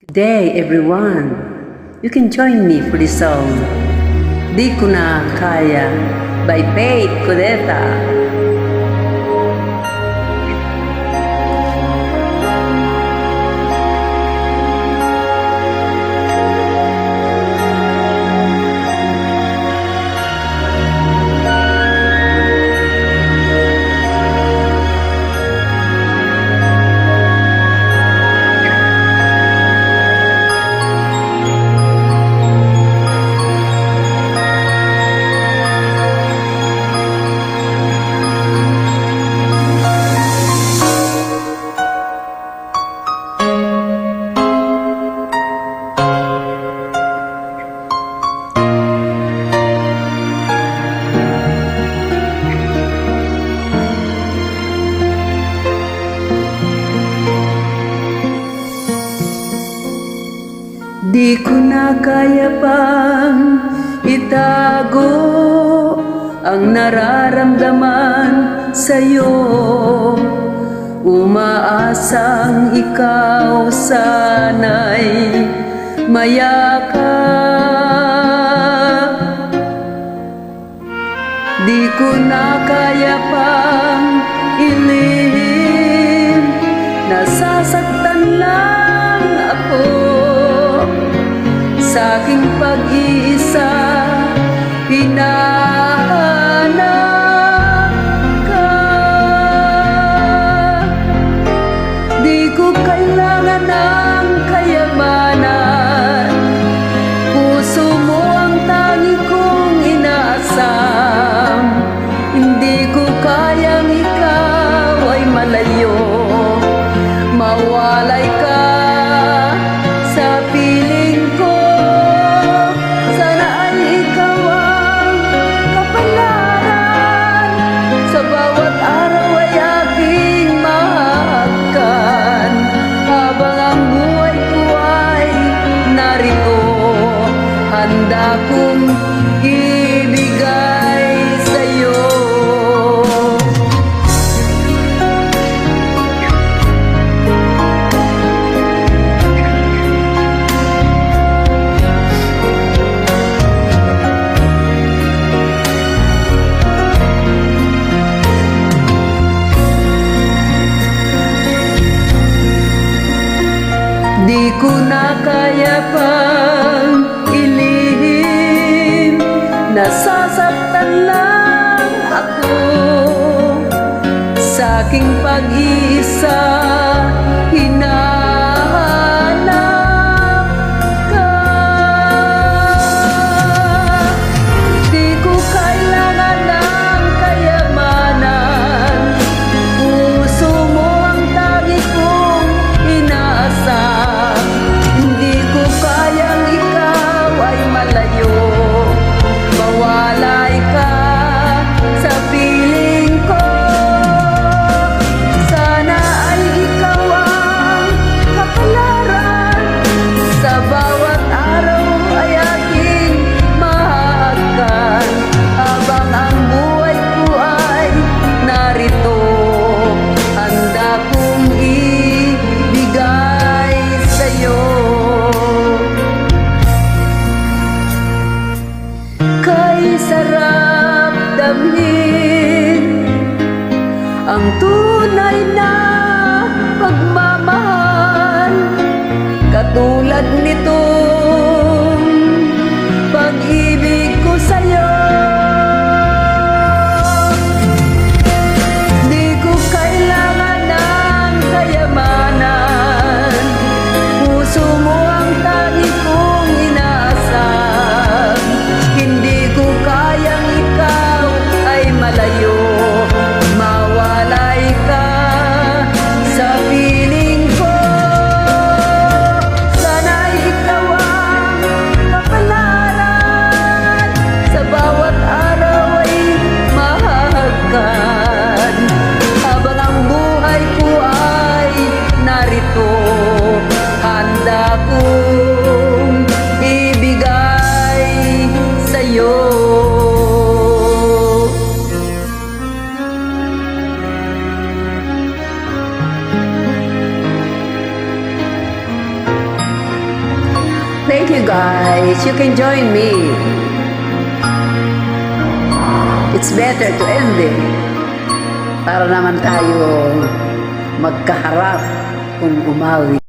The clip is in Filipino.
Today, everyone, you can join me for this song, Di Ko Na Kaya by Faith Cudeta. Di ko na kaya pang itago ang nararamdaman sa'yo. Umaasang ikaw sana'y mayakap. Di ko na kaya pang ilihim, nasasaktan lang ako sa aking pag-iisa. Hinahanap ka. Di ko kailangan ng kayamanan, puso mo ang tangi kong inaasam. Hindi ko kayang ikaw ay malayo, mawalay ka sa piling ko. Handa kong ibigay sa'yo. Di ko na kaya pang ilihim, nasasaktan lang ako sa aking pag-iisa. Hinahanap ka. Di ko kailangan ng kayamanan, puso mo ang tangi kong inaasam. Hindi ko kayang ikaw ay malayo, mawalay ka sa piling ko. Sana ay ikaw ang kapalaran, sa bawat araw ay aking mahahagan. Habang ang buhay ko ay narito, handa kong ibigay sa'yo. Kay sarap damhin ang tunay na pagmamahal, katulad nitong pag-ibig ko sa'yo. Di ko kailangan ng kayamanan, puso mo ang tangi kong inaasam. Hindi ko kayang ikaw ay malayo, mawalay ka sa piling ko. Sana'y ikaw ang kapalaran, sa bawat araw ay mahahagan. Habang ang buhay ko ay narito, handa kong ibigay sa'yo. Thank you guys. You can join me. It's better to end it. Para naman tayo magkaharap kung umawi.